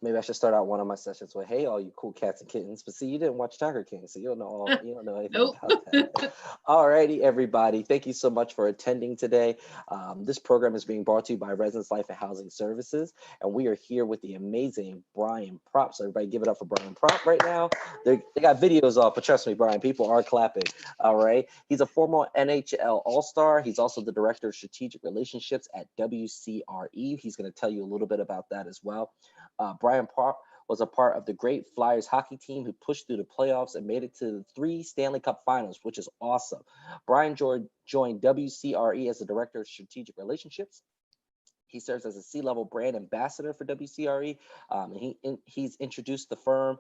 Maybe I should start out one of my sessions with, "Hey, all you cool cats and kittens." But see, you didn't watch Tiger King, so you don't know anything Nope. about that. All righty, everybody. Thank you so much for attending today. This program is being brought to you by Residence Life and Housing Services, and we are here with the amazing Brian Propp. So everybody, give it up for Brian Propp right now. They got videos off, but trust me, Brian, people are clapping. All right. He's a former NHL All-Star. He's also the Director of Strategic Relationships at WCRE. He's going to tell you a little bit about that as well. Brian Propp was a part of the great Flyers hockey team who pushed through the playoffs and made it to the 3 Stanley Cup finals, which is awesome. Brian joined WCRE as the Director of Strategic Relationships. He serves as a C-level brand ambassador for WCRE. He's introduced the firm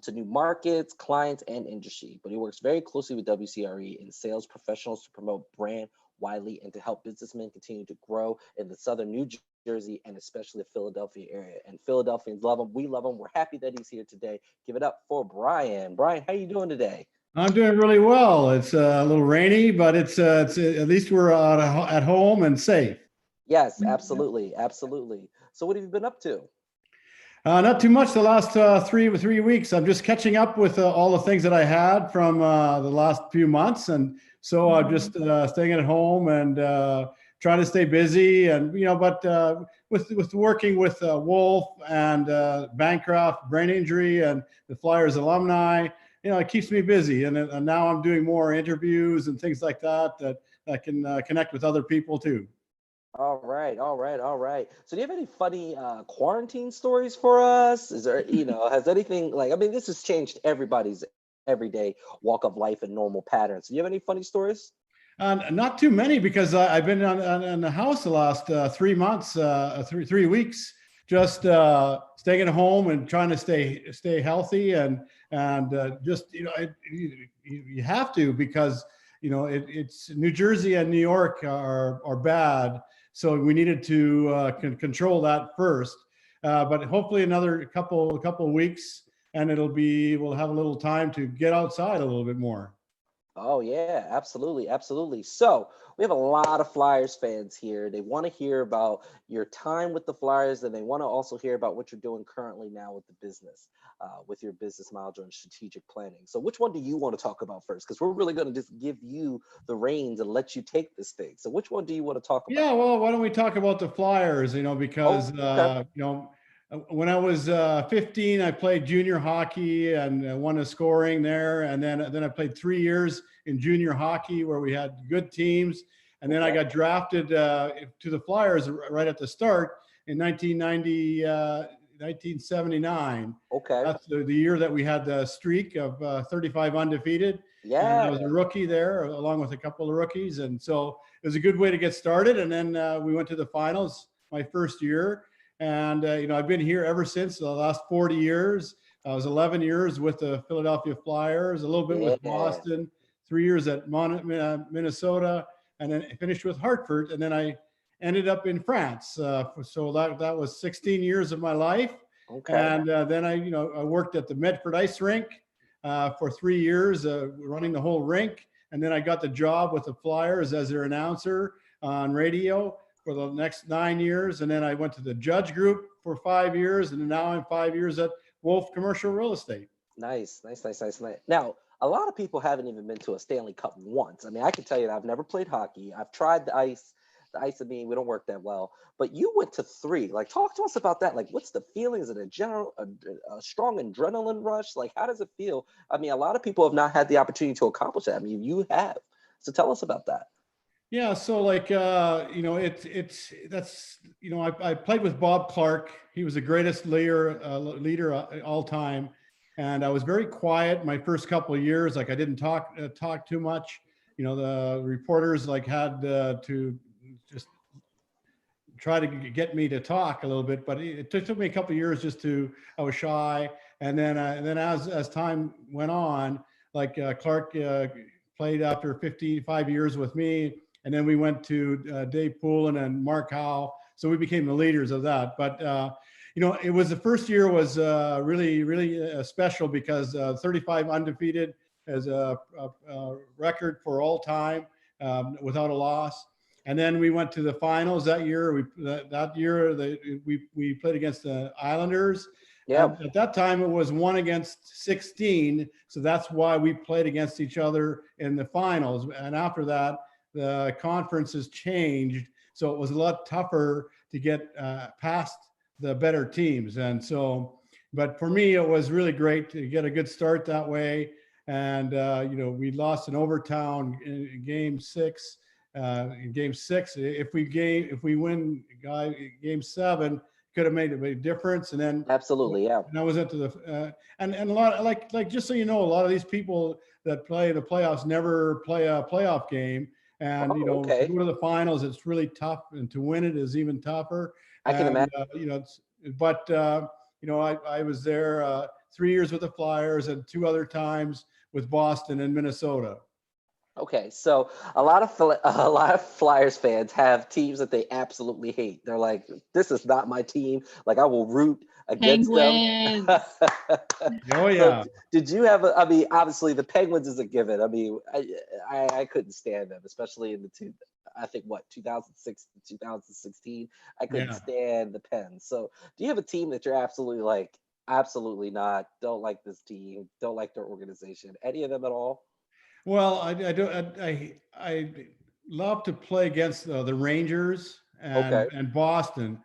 to new markets, clients, and industry. But he works very closely with WCRE and sales professionals to promote brand widely and to help businessmen continue to grow in the southern New Jersey and especially the Philadelphia area. And Philadelphians love him. We love him. We're happy that he's here today. Give it up for Brian. Brian, how you doing today? I'm doing really well. It's a little rainy, but it's at least we're at home and safe. Yes, absolutely, absolutely. So what have you been up to? Not too much the last 3 weeks. I'm just catching up with all the things that I had from the last few months, and so I'm just staying at home and trying to stay busy. And but with working with Wolf and Bancroft Brain Injury and the Flyers alumni, it keeps me busy. And now I'm doing more interviews and things like that I can connect with other people too. All right, all right, all right. So do you have any funny quarantine stories for us? Is there, has anything this has changed everybody's everyday walk of life and normal patterns. Do you have any funny stories? Not too many, because I've been in the house the last 3 months, 3 weeks, just staying at home and trying to stay healthy and just you have to, because it's New Jersey and New York are bad, so we needed to control that first. But hopefully another couple of weeks, and we'll have a little time to get outside a little bit more. Oh yeah, absolutely, absolutely. So we have a lot of Flyers fans here. They want to hear about your time with the Flyers, and they want to also hear about what you're doing currently now with the business, with your business model and strategic planning. So which one do you want to talk about first? Because we're really going to just give you the reins and let you take this thing. So which one do you want to talk about? Yeah, well, why don't we talk about the Flyers? Because okay. When I was 15, I played junior hockey and won a scoring there. And then I played 3 years in junior hockey where we had good teams. And then I got drafted to the Flyers right at the start in 1979. Okay. That's the year that we had the streak of 35 undefeated. Yeah. And I was a rookie there along with a couple of rookies. And so it was a good way to get started. And then we went to the finals my first year. And, I've been here ever since, the last 40 years. I was 11 years with the Philadelphia Flyers, a little bit with Boston, 3 years at Minnesota, and then finished with Hartford. And then I ended up in France. So that was 16 years of my life. Okay. And then I worked at the Medford Ice Rink for 3 years, running the whole rink. And then I got the job with the Flyers as their announcer on radio for the next 9 years. And then I went to the Judge Group for 5 years. And now I'm 5 years at Wolf Commercial Real Estate. Nice. Now, a lot of people haven't even been to a Stanley Cup once. I mean, I can tell you that I've never played hockey. I've tried the ice. The ice and me, we don't work that well. But you went to 3. Like, talk to us about that. Like, what's the feeling? Is it a strong adrenaline rush? Like, how does it feel? I mean, a lot of people have not had the opportunity to accomplish that. I mean, you have. So tell us about that. Yeah, so I played with Bob Clark. He was the greatest leader all time, and I was very quiet my first couple of years. Like, I didn't talk too much. The reporters had to just try to get me to talk a little bit, but it took me a couple of years I was shy, and then as time went on, Clark played after 55 years with me. And then we went to Dave Poulin and Mark Howe. So we became the leaders of that. But, it was the first year was really, really special because 35 undefeated as a record for all time without a loss. And then we went to the finals that year. We played against the Islanders. Yeah, At that time, it was 1 against 16. So that's why we played against each other in the finals. And after that, the conferences changed. So it was a lot tougher to get past the better teams. And so, but for me, it was really great to get a good start that way. And, we lost in overtime in game 6. In game 6, if we win game 7, could have made a big difference. absolutely. Yeah. And I was into the and a lot like just so you know, a lot of these people that play the playoffs never play a playoff game, and Oh, to okay. go to the finals, it's really tough, and to win it is even tougher. I can And imagine. but I was there 3 years with the Flyers and 2 other times with Boston and Minnesota. Okay, so a lot of Flyers fans have teams that they absolutely hate. They're like, "This is not my team. Like, I will root against them." Penguins. Oh So, yeah, did you have? I mean, obviously, the Penguins is a given. I mean, I couldn't stand them, especially in the two. I think what 2006 to 2016. I couldn't yeah. stand the Pens. So, do you have a team that you're absolutely like, absolutely not? Don't like this team. Don't like their organization. Any of them at all? Well, I do. I love to play against the Rangers Okay. and Boston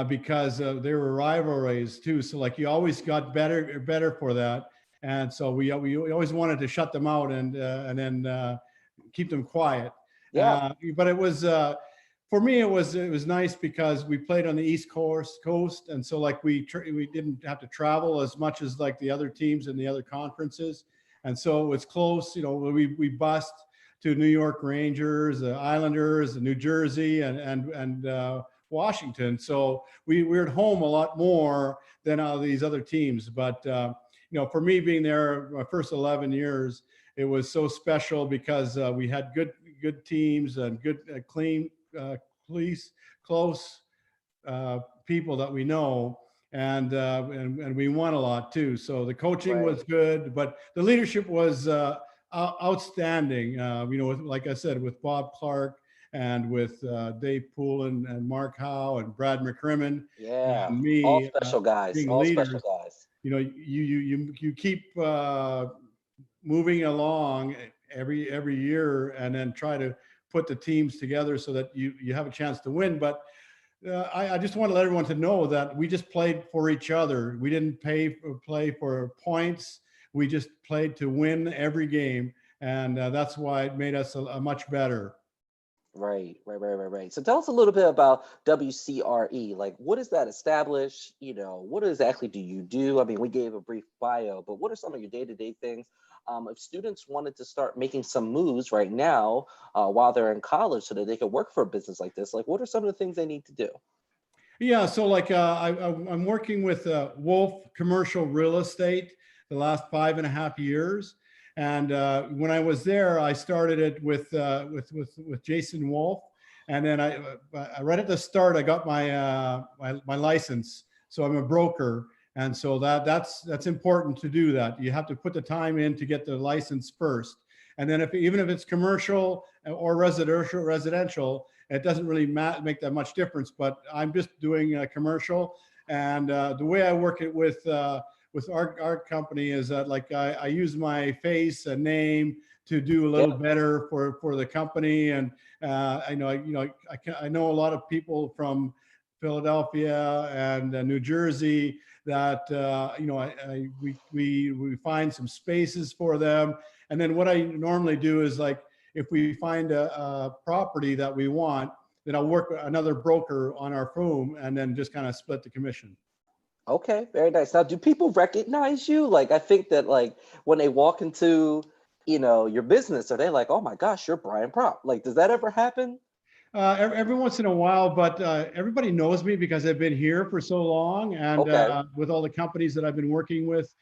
because they were rivalries too. So like you always got better for that, and so we always wanted to shut them out and then keep them quiet. Yeah. But it was for me it was nice because we played on the East Coast, and so like we didn't have to travel as much as like the other teams in the other conferences, and so it was close. We bust to New York Rangers, the Islanders, the New Jersey, and Washington. So we were at home a lot more than all these other teams. But for me being there my first 11 years, it was so special because we had good teams and good clean, police, close people that we know, and we won a lot too. So the coaching was Right. good, but the leadership was outstanding. Like I said, with Bob Clark and with Dave Poulin and Mark Howe and Brad McCrimmon Yeah. and All me special guys. being All special leaders. guys. You keep moving along every year, and then try to put the teams together so that you have a chance to win. But I just want to let everyone to know that we just played for each other. We didn't play for points. We just played to win every game, and that's why it made us a much better. Right. So tell us a little bit about WCRE. Like, what does that establish? What exactly do you do? I mean, we gave a brief bio, but what are some of your day-to-day things? If students wanted to start making some moves right now while they're in college so that they could work for a business like this, like, what are some of the things they need to do? Yeah, so like I'm working with Wolf Commercial Real Estate the last 5.5 years, and when I was there, I started it with Jason Wolf, and then right at the start I got my license, so I'm a broker, and so that's important to do that. You have to put the time in to get the license first, and then even if it's commercial or residential, it doesn't really make that much difference, but I'm just doing a commercial. And the way I work it with our company is that like I use my face and name to do a Yeah. little better for the company. And I know a lot of people from Philadelphia and New Jersey that we find some spaces for them. And then what I normally do is like, if we find a property that we want, then I'll work with another broker on our firm and then just kind of split the commission. Okay, very nice. Now, do people recognize you? Like, I think that like when they walk into, your business, are they like, "Oh my gosh, you're Brian Propp"? Like, does that ever happen? Every once in a while, but everybody knows me because I've been here for so long, and Okay. with all the companies that I've been working with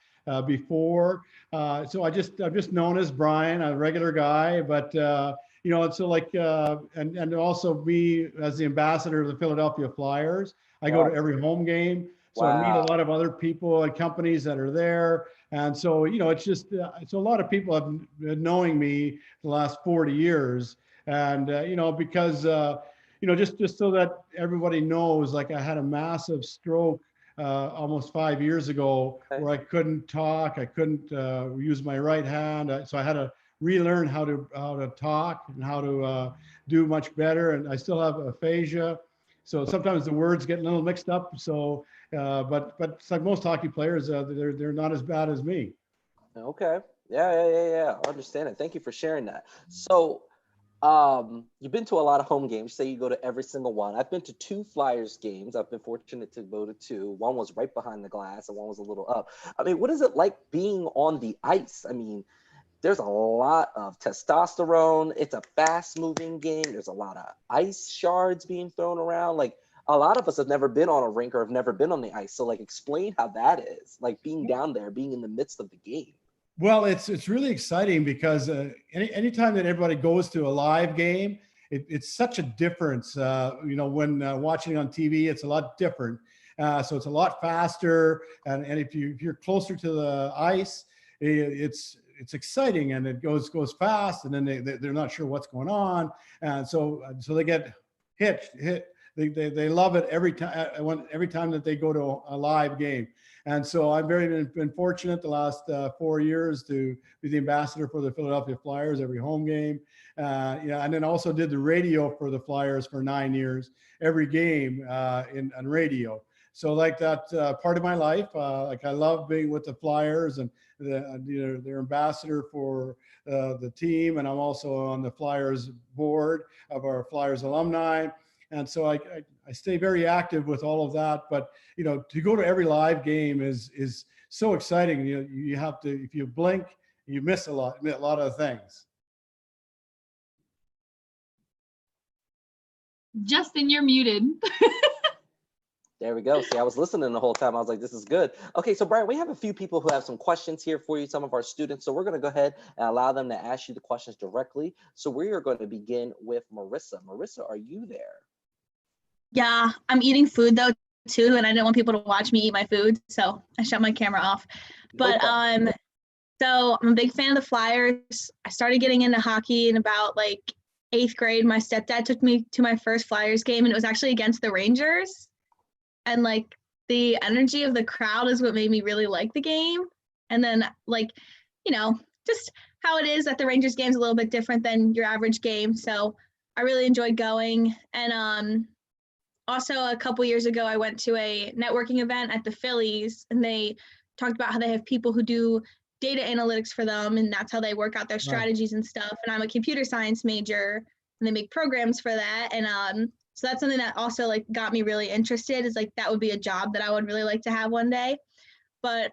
before. So I'm just known as Brian, a regular guy, but and so like and also me as the ambassador of the Philadelphia Flyers. I go to Wow. every home game, so I meet a Wow. lot of other people and companies that are there, and so it's just so a lot of people have been knowing me the last 40 years. And because just so that everybody knows, like I had a massive stroke almost 5 years ago, Okay. where I couldn't talk, I couldn't use my right hand, so I had to relearn how to talk and how to do much better. And I still have aphasia, so sometimes the words get a little mixed up. So, but it's like most hockey players, they're not as bad as me. Okay. Yeah. I understand it. Thank you for sharing that. So, you've been to a lot of home games. Say you go to every single one. I've been to two Flyers games. I've been fortunate to go to two. One was right behind the glass, and one was a little up. I mean, what is it like being on the ice? I mean, there's a lot of testosterone. It's a fast-moving game. There's a lot of ice shards being thrown around. Like a lot of us have never been on a rink or have never been on the ice. So, like, explain how that is. Like being down there, being in the midst of the game. Well, it's really exciting because anytime that everybody goes to a live game, it's such a difference. When watching on TV, it's a lot different. So it's a lot faster, and if you're closer to the ice, it's exciting, and it goes fast, and then they're not sure what's going on, and so they get hit. They love it every time that they go to a live game. And so I've been fortunate the last 4 years to be the ambassador for the Philadelphia Flyers every home game. And then also did the radio for the Flyers for 9 years, every game on radio. So like that part of my life, like I love being with the Flyers and their ambassador for the team. And I'm also on the Flyers board of our Flyers alumni. And so I stay very active with all of that. But, to go to every live game is so exciting. You have to, if you blink, you miss a lot of things. Justin, you're muted. There we go. See, I was listening the whole time. I was like, this is good. Okay, so Brian, we have a few people who have some questions here for you, some of our students. So we're going to go ahead and allow them to ask you the questions directly. So we are going to begin with Marissa. Marissa, are you there? Yeah, I'm eating food though too, and I didn't want people to watch me eat my food, so I shut my camera off. But so I'm a big fan of the Flyers. I started getting into hockey in about like 8th grade. My stepdad took me to my first Flyers game, and it was actually against the Rangers. And like the energy of the crowd is what made me really like the game. And then just how it is at the Rangers game's a little bit different than your average game. So I really enjoyed going. And also a couple years ago, I went to a networking event at the Phillies, and they talked about how they have people who do data analytics for them, and that's how they work out their strategies and stuff. And I'm a computer science major, and they make programs for that. And so that's something that also like got me really interested, is like that would be a job that I would really like to have one day. But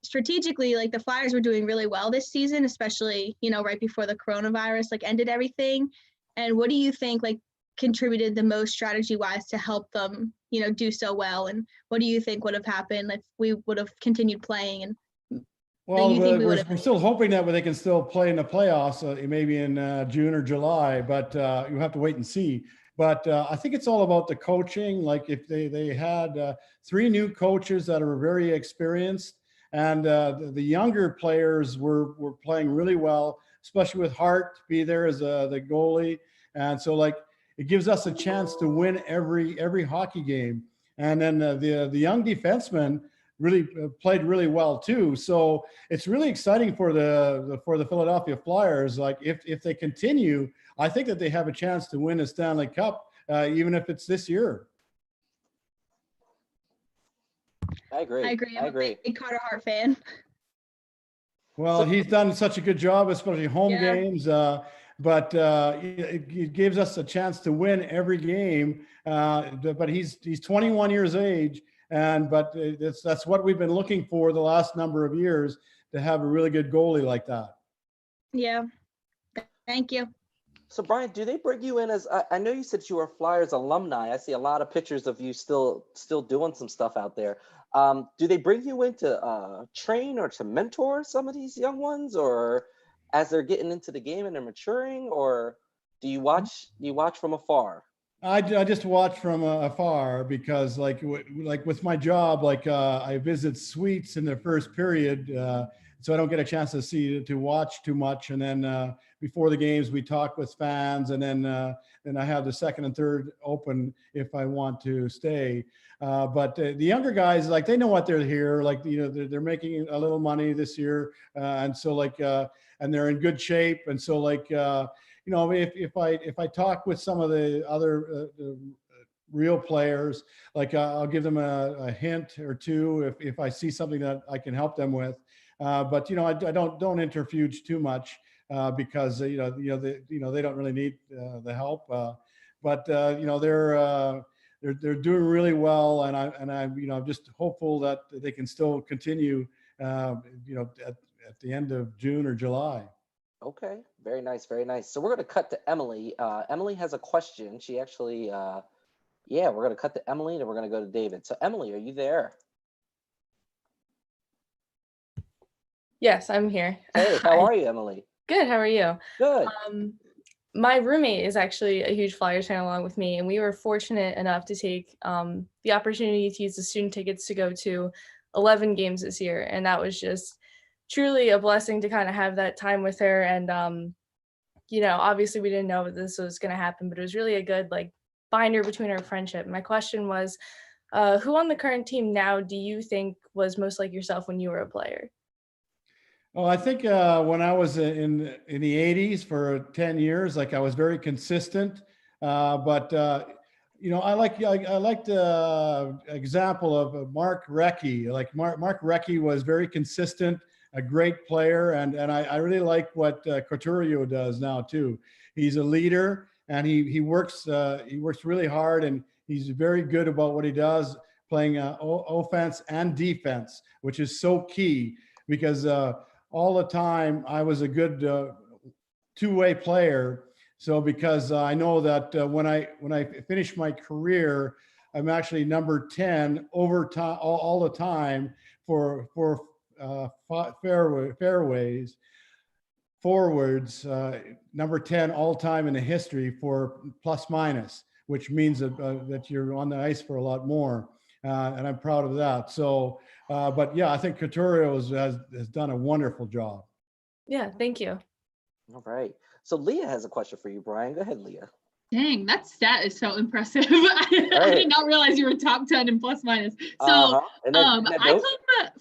strategically, like the Flyers were doing really well this season, especially, right before the coronavirus like ended everything. And what do you think like contributed the most strategy wise to help them, do so well? And what do you think would have happened if we would have continued playing? And well, we're still hoping that they can still play in the playoffs, maybe in June or July, but you have to wait and see. But I think it's all about the coaching. Like if they had 3 new coaches that are very experienced, and the younger players were playing really well, especially with Hart to be there as the goalie. And so like it gives us a chance to win every hockey game. And then the young defensemen really played really well too. So it's really exciting for the Philadelphia Flyers. Like if they continue, I think that they have a chance to win a Stanley Cup, even if it's this year. I agree. I'm a big Carter Hart fan. Well, he's done such a good job, especially home games. But it gives us a chance to win every game. But he's 21 years age, but that's what we've been looking for the last number of years, to have a really good goalie like that. Yeah. Thank you. So Brian, do they bring you in as, I know you said you were Flyers alumni. I see a lot of pictures of you still doing some stuff out there. Do they bring you in to train or to mentor some of these young ones, or as they're getting into the game and they're maturing, or do you watch from afar? I just watch from afar, because like with my job, like I visit suites in the first period. so I don't get a chance to watch too much. And then before the games, we talk with fans, and then I have the second and third open if I want to stay. But the younger guys, like, they know what they're here. Like, they're making a little money this year, and so like, and they're in good shape. And so like, if I talk with some of the other real players, like, I'll give them a hint or two if I see something that I can help them with. But I don't interfuge too much because they don't really need the help. But they're doing really well, and I'm just hopeful that they can still continue at the end of June or July. Okay, very nice, very nice. So we're going to cut to Emily. Emily has a question. She actually, yeah, we're going to cut to Emily, and then we're going to go to David. So Emily, are you there? Yes, I'm here. Hey, how are you, Emily? Good. How are you? Good. My roommate is actually a huge Flyers fan along with me, and we were fortunate enough to take the opportunity to use the student tickets to go to 11 games this year, and that was just truly a blessing to kind of have that time with her. And obviously we didn't know that this was going to happen, but it was really a good binder between our friendship. My question was, who on the current team now do you think was most like yourself when you were a player? Oh, I think when I was in the 80s for 10 years, I was very consistent. But I like the example of Mark Recchi. Like Mark Recchi was very consistent, a great player, and I really like what Couturier does now too. He's a leader, and he works really hard, and he's very good about what he does, playing offense and defense, which is so key because all the time I was a good two-way player. So because I know that when I finish my career, I'm actually number 10 over time all the time for forwards, number 10 all time in the history for plus minus, which means that you're on the ice for a lot more. And I'm proud of that. So, but yeah, I think Couturier has done a wonderful job. Yeah, thank you. All right. So Leah has a question for you, Brian. Go ahead, Leah. Dang, that stat is so impressive. I did not realize you were top 10 in plus minus. So I come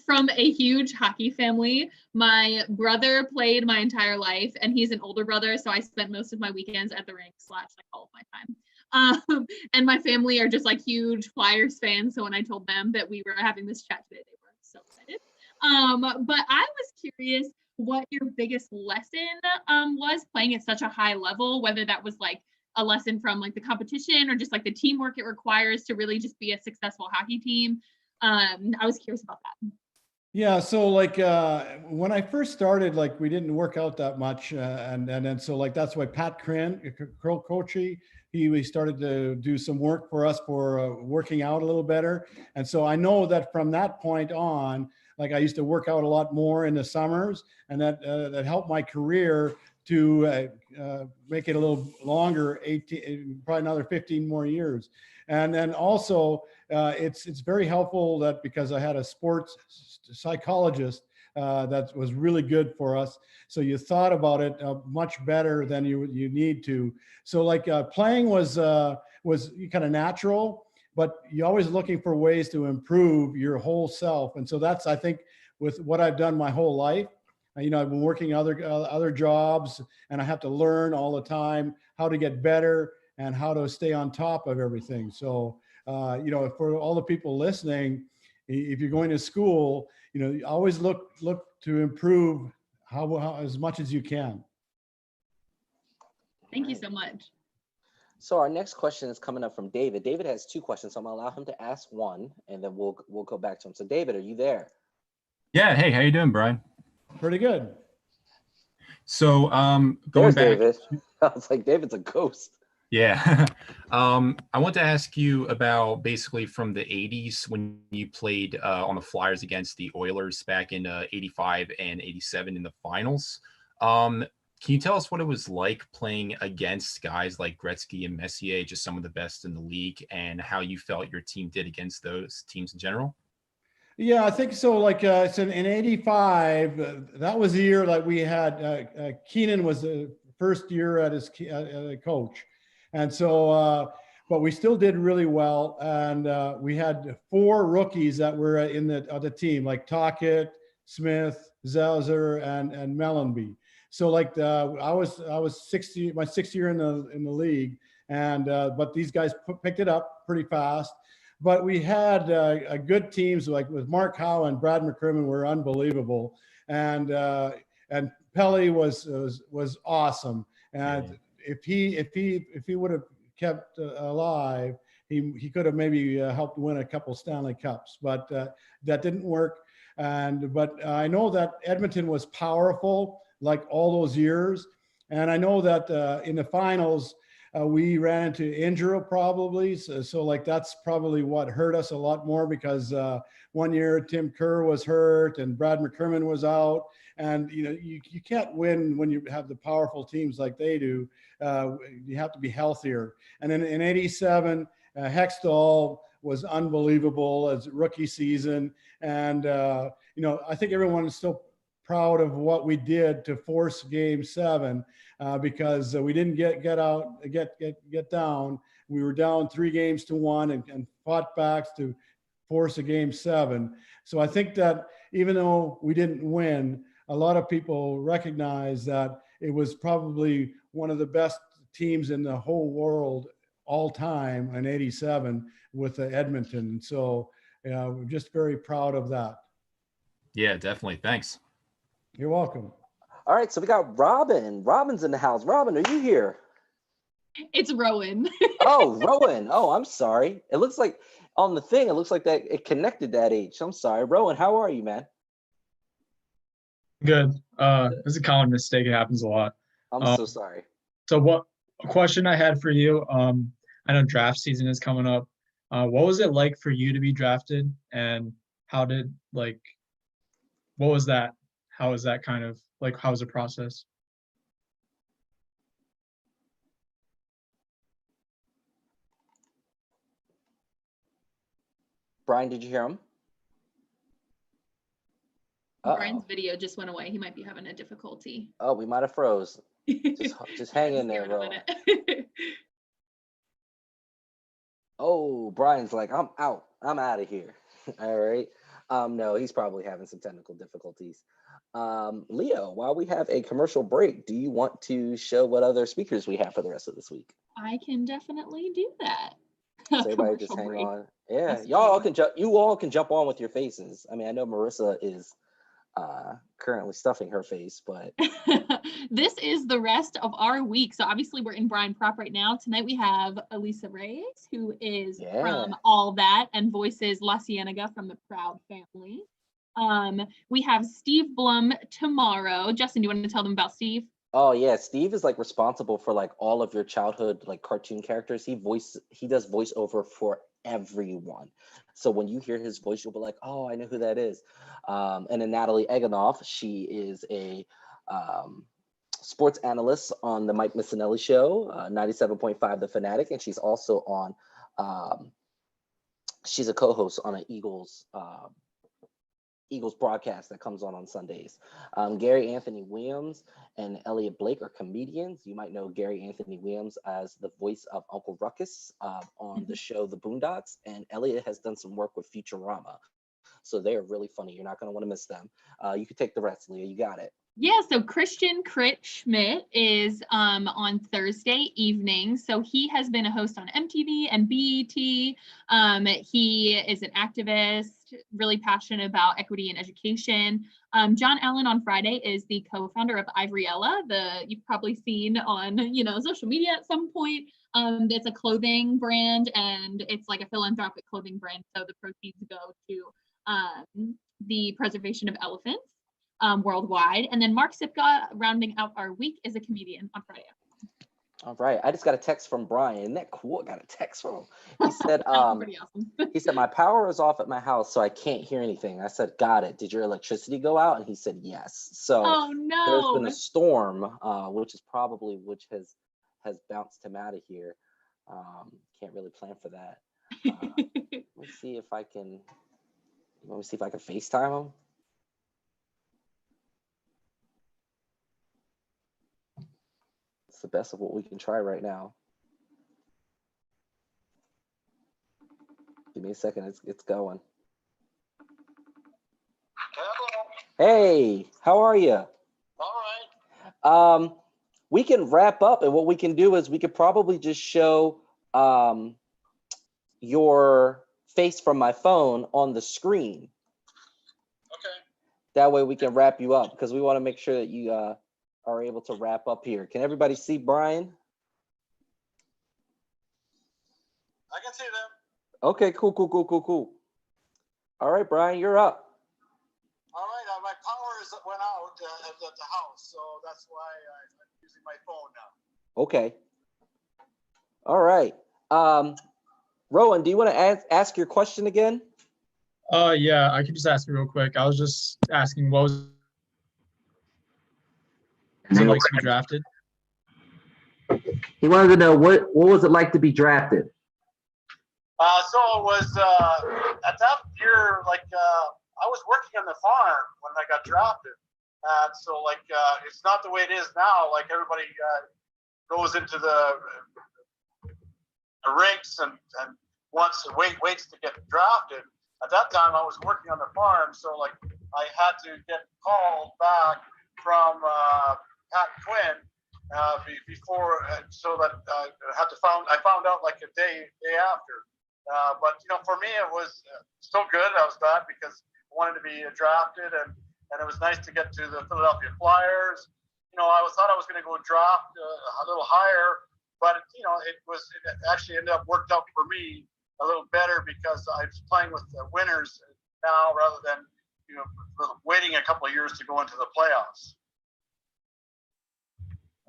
from a huge hockey family. My brother played my entire life, and he's an older brother, so I spent most of my weekends at the rink / all of my time. And my family are just huge Flyers fans. So when I told them that we were having this chat today, they were so excited. But I was curious what your biggest lesson was playing at such a high level, whether that was a lesson from the competition or just the teamwork it requires to really just be a successful hockey team. I was curious about that. Yeah, so when I first started, we didn't work out that much, and then so that's why Pat Croce, he started to do some work for us for working out a little better. And so I know that from that point on, I used to work out a lot more in the summers, and that helped my career to make it a little longer, 18, probably another 15 more years. And then also it's very helpful that because I had a sports psychologist that was really good for us. So you thought about it much better than you need to. So playing was kind of natural, but you're always looking for ways to improve your whole self. And so that's, I think, with what I've done my whole life. I've been working other jobs, and I have to learn all the time how to get better and how to stay on top of everything. So, for all the people listening, if you're going to school, always look to improve how as much as you can. Thank you so much. So our next question is coming up from David. David has two questions, so I'm gonna allow him to ask one, and then we'll go back to him. So David, are you there? Yeah. Hey, how you doing, Brian? Pretty good. So There's back. David. I was like, David's a ghost. Yeah. I want to ask you about basically from the 80s when you played on the Flyers against the Oilers back in 85 and 87 in the finals. Can you tell us what it was like playing against guys like Gretzky and Messier, just some of the best in the league, and how you felt your team did against those teams in general? Yeah, I think so. Like so in '85, that was the year that we had Keenan was the first year at his coach, and so but we still did really well, and we had 4 rookies that were in the team, like Tockett, Smith, Zauser, and Mellenby. So like I was 60, my 6th year in the league, and but these guys picked it up pretty fast. But we had good teams like with Mark Howe and Brad McCrimmon were unbelievable, and Pelly was awesome. And if he would have kept alive, he could have maybe helped win a couple Stanley Cups, but that didn't work. But I know that Edmonton was powerful like all those years, and I know that in the finals. We ran into injury probably. So like that's probably what hurt us a lot more because one year Tim Kerr was hurt and Brad McCrimmon was out. And, you know, you can't win when you have the powerful teams like they do. You have to be healthier. And then in '87, Hextall was unbelievable as rookie season. And, you know, I think everyone is still proud of what we did to force Game 7 because we didn't get down. We were down 3-1 and fought back to force a Game 7. So I think that even though we didn't win, a lot of people recognize that it was probably one of the best teams in the whole world all time in '87 with Edmonton. So we're just very proud of that. Yeah, definitely. Thanks. You're welcome. All right, so we got Robin. Robin's in the house. Robin, are you here? It's Rowan. Oh, Rowan. Oh, I'm sorry. It looks like on the thing, it looks like that it connected that H. I'm sorry. Rowan, how are you, man? Good. It's a common mistake. It happens a lot. I'm so sorry. So what a question I had for you, I know draft season is coming up. What was it like for you to be drafted and what was that? How was that kind of like, how was the process? Brian, did you hear him? Brian's video just went away. He might be having a difficulty. Oh, we might have froze. Just hang in there, bro. Oh, Brian's like, I'm out. I'm out of here. All right. No, he's probably having some technical difficulties. Leo, while we have a commercial break, do you want to show what other speakers we have for the rest of this week? I can definitely do that. So everybody just hang on. Yeah, you all can jump on with your faces. I mean, I know Marissa is currently stuffing her face, but this is the rest of our week. So obviously we're in Brian Propp right now. Tonight we have Elisa Reyes, who is from All That and voices La Cienega from the Proud family. We have Steve Blum tomorrow. Justin, do you want to tell them about Steve? Oh yeah, Steve is like responsible for like all of your childhood like cartoon characters. He does voiceover for everyone. So when you hear his voice, you'll be like, oh, I know who that is. And then Natalie Eganoff, she is a sports analyst on the Mike Missinelli show, 97.5 The Fanatic, and she's also on she's a co-host on an Eagles broadcast that comes on Sundays. Gary Anthony Williams and Elliot Blake are comedians. You might know Gary Anthony Williams as the voice of Uncle Ruckus on the show The Boondocks, and Elliot has done some work with Futurama. So they are really funny. You're not going to want to miss them. You can take the rest, Leah. You got it. Yeah, so Christian Crit Schmidt is on Thursday evening. So he has been a host on MTV and BET. He is an activist, really passionate about equity and education. John Allen on Friday is the co-founder of Ivoriella. You've probably seen on social media at some point. It's a clothing brand, and it's like a philanthropic clothing brand. So the proceeds go to the preservation of elephants worldwide. And then Mark Sipka, rounding out our week, is a comedian on Friday. All right. I just got a text from Brian. Isn't that cool? I got a text from him. He said, pretty awesome. He said, my power is off at my house, so I can't hear anything. I said, got it. Did your electricity go out? And he said, yes. So oh, no. There's been a storm, which has bounced him out of here. Can't really plan for that. Let's see if I can Let me see if I can FaceTime him. It's the best of what we can try right now. Give me a second, it's going. Hey, how are you? All right. We can wrap up, and what we can do is we could probably just show your face from my phone on the screen. Okay. That way we can wrap you up, because we want to make sure that you are able to wrap up here. Can everybody see Brian? I can see them. Okay, cool. All right, Brian, you're up. All right. My power went out at the house, so that's why I'm using my phone now. Okay. All right. Rowan, do you want to ask your question again? Yeah, I could just ask you real quick. I was just asking what was it like to be drafted? He wanted to know what was it like to be drafted? So it was at that year, I was working on the farm when I got drafted. So it's not the way it is now. Like everybody goes into the rinks and wants to waits to get drafted. At that time, I was working on the farm, so I had to get called back from Pat Quinn before, so that I found out like a day after. But for me, it was still good. I was glad because I wanted to be drafted, and it was nice to get to the Philadelphia Flyers. I thought I was going to go draft a little higher, but it actually ended up worked out for me a little better because I was playing with the winners now rather than waiting a couple of years to go into the playoffs.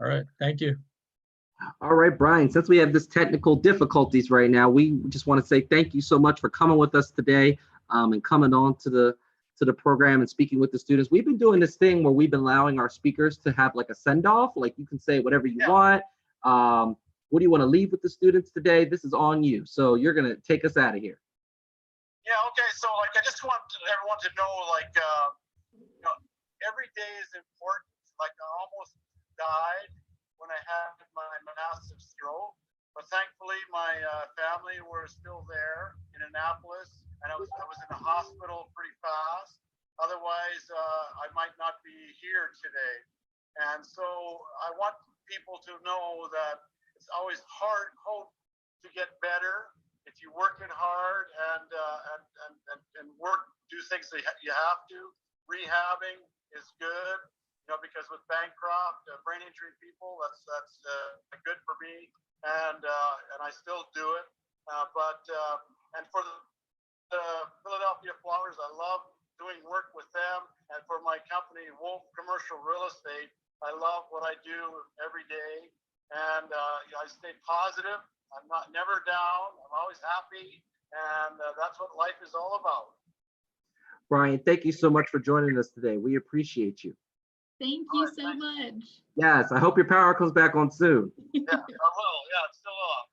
All right, thank you. All right, Brian, since we have this technical difficulties right now, we just want to say thank you so much for coming with us today and coming on to the program and speaking with the students. We've been doing this thing where we've been allowing our speakers to have like a send-off, like you can say whatever you want. What do you want to leave with the students today? This is on you. So you're going to take us out of here. Yeah, okay. So I just want everyone to know every day is important. I almost died when I had my massive stroke, but thankfully my family were still there in Annapolis, and I was in the hospital pretty fast. Otherwise, I might not be here today. And so I want people to know that it's always hope to get better if you work it hard and work, do things that you have to. Rehabbing is good. Because with Bancroft, brain injury people, that's good for me, and I still do it. And for the Philadelphia Flyers, I love doing work with them, and for my company, Wolf Commercial Real Estate, I love what I do every day, and I stay positive. I'm never down. I'm always happy, and that's what life is all about. Brian, thank you so much for joining us today. We appreciate you. Thank you so much. Yes, I hope your power comes back on soon. Yeah, I will. Yeah, it's still up.